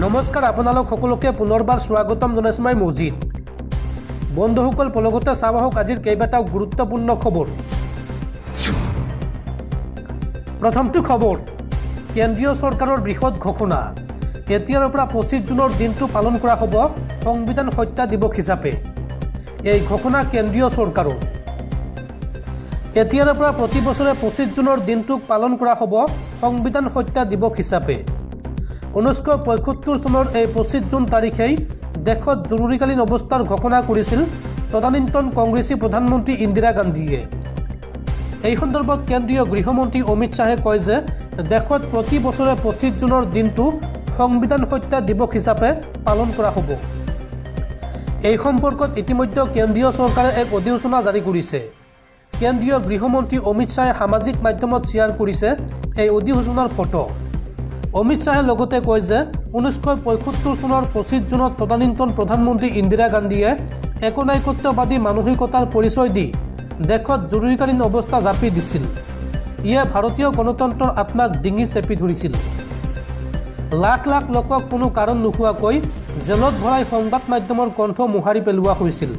নমস্কাৰ আপোনালোক সকলোকে পুনৰবাৰ স্বাগতম জনাইছোঁ মই মজিদ। বন্ধুসকল পলগতে চাব আহক আজিৰ কেইবাটাও গুৰুত্বপূৰ্ণ খবৰ। প্ৰথমটো খবৰ, কেন্দ্ৰীয় চৰকাৰৰ বৃহৎ ঘোষণা। এতিয়াৰ পৰা 25 জুনৰ দিনটো পালন কৰা হ'ব সংবিধান হত্যা দিৱস হিচাপে। এই ঘোষণা কেন্দ্ৰীয় চৰকাৰৰ। এতিয়াৰ পৰা প্ৰতি বছৰে 25 জুনৰ দিনটোক পালন কৰা হ'ব সংবিধান হত্যা দিৱস হিচাপে। 1975 চনৰ এই 25 জুন তাৰিখেই দেশত জৰুৰীকালীন অৱস্থাৰ ঘোষণা কৰিছিল তদানীন্তন কংগ্ৰেছী প্ৰধানমন্ত্ৰী ইন্দিৰা গান্ধীয়ে। এই সন্দৰ্ভত কেন্দ্ৰীয় গৃহমন্ত্ৰী অমিত শ্বাহে কয় যে দেশত প্ৰতি বছৰে 25 জুনৰ দিনটো সংবিধান হত্যা দিৱস হিচাপে পালন কৰা হ'ব। এই সম্পৰ্কত ইতিমধ্যে কেন্দ্ৰীয় চৰকাৰে এক অধিসূচনা জাৰি কৰিছে। কেন্দ্ৰীয় গৃহমন্ত্ৰী অমিত শ্বাহে সামাজিক মাধ্যমত শ্বেয়াৰ কৰিছে এই অধিসূচনাৰ ফটো। অমিত শ্বাহে লগতে কয় যে 1975 চনৰ 25 জুনত তদানীন্তন প্ৰধানমন্ত্ৰী ইন্দিৰা গান্ধীয়ে একনায়কত্ববাদী মানসিকতাৰ পৰিচয় দি দেশত জৰুৰীকালীন অৱস্থা জাপি দিছিল। ইয়ে ভাৰতীয় গণতন্ত্ৰৰ আত্মাক ডিঙি চেপি ধৰিছিল। লাখ লাখ লোকক কোনো কাৰণ নোহোৱাকৈ জেলত ভৰাই সংবাদ মাধ্যমৰ কণ্ঠ মোহাৰি পেলোৱা হৈছিল।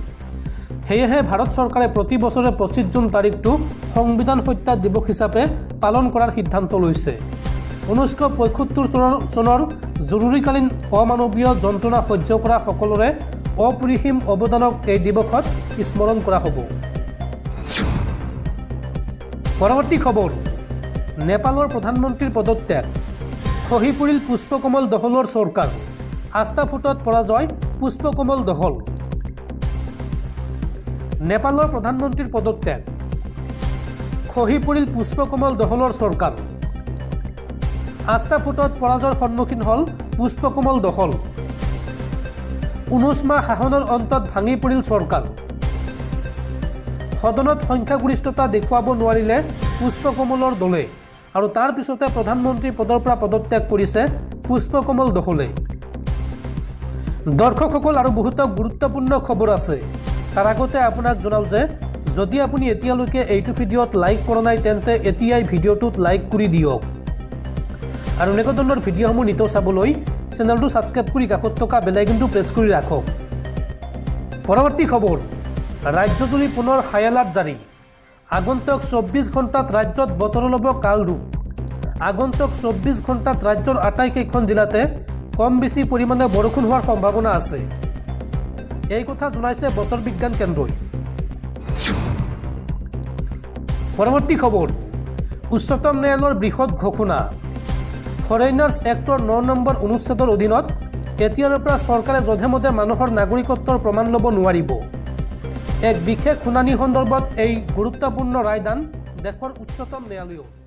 সেয়েহে ভাৰত চৰকাৰে প্ৰতি বছৰে 25 জুন তাৰিখটো সংবিধান হত্যা দিৱস হিচাপে পালন কৰাৰ সিদ্ধান্ত লৈছে। 1975 চনৰ জৰুৰীকালীন অমানৱীয় যন্ত্ৰণা সহ্য কৰা সকলোৰে অপৰিসীম অৱদানক এই দিৱসত স্মৰণ কৰা হ'ব। পৰৱৰ্তী খবৰ, নেপালৰ প্ৰধানমন্ত্ৰীৰ পদত্যাগ। খহি পৰিল পুষ্পকমল দহলৰ চৰকাৰ। আস্থা ভোটত পৰাজয় পুষ্পকমল দহল। নেপালৰ প্ৰধানমন্ত্ৰীৰ পদত্যাগ। খহি পৰিল পুষ্পকমল দহলৰ চৰকাৰ। আস্থা ভোটত পৰাজয়ৰ সন্মুখীন হ'ল পুষ্পকমল দহল। 19 মাহ শাসনৰ অন্তত ভাঙি পৰিল চৰকাৰ। সদনত সংখ্যাগৰিষ্ঠতা দেখুৱাব নোৱাৰিলে পুষ্পকমলৰ দলে আৰু তাৰ পিছতে প্ৰধানমন্ত্ৰী পদৰ পৰা পদত্যাগ কৰিছে পুষ্পকমল দহলে। দৰ্শকসকল আৰু বহুতো গুৰুত্বপূৰ্ণ খবৰ আছে। তাৰ আগতে আপোনাক জনাওঁ যে যদি আপুনি এতিয়ালৈকে এইটো ভিডিঅ'ত লাইক কৰা নাই তেন্তে এতিয়াই ভিডিঅ'টোত লাইক কৰি দিয়ক আৰু এনেকুৱা ধৰণৰ ভিডিঅ'সমূহ নিতৌ চাবলৈ চেনেলটো ছাবস্ক্ৰাইব কৰি কাষত থকা বেল আইকনটো প্ৰেছ কৰি ৰাখক। পৰৱৰ্তী খবৰ, ৰাজ্যজুৰি পুনৰ হাই এলাৰ্ট জাৰি। আগন্তুক 24 ঘণ্টাত ৰাজ্যত বতৰৰ ল'ব কাল ৰূপ। আগন্তুক 24 ঘণ্টাত ৰাজ্যৰ আটাইকেইখন জিলাতে কম বেছি পৰিমাণে বৰষুণ হোৱাৰ সম্ভাৱনা আছে। এই কথা জনাইছে বতৰ বিজ্ঞান কেন্দ্ৰই। পৰৱৰ্তী খবৰ, উচ্চতম ন্যায়ালয়ৰ বৃহৎ ঘোষণা। ফৰেইনাৰ্ছ এক্টৰ 9 নম্বৰ অনুচ্ছেদৰ অধীনত এতিয়াৰ পৰা চৰকাৰে যধে-মধে মানুহৰ নাগৰিকত্বৰ প্ৰমাণ ল'ব নোৱাৰিব। এক বিশেষ শুনানি সন্দৰ্ভত এই গুৰুত্বপূৰ্ণ ৰায়দান দেশৰ উচ্চতম ন্যায়ালয়ৰ।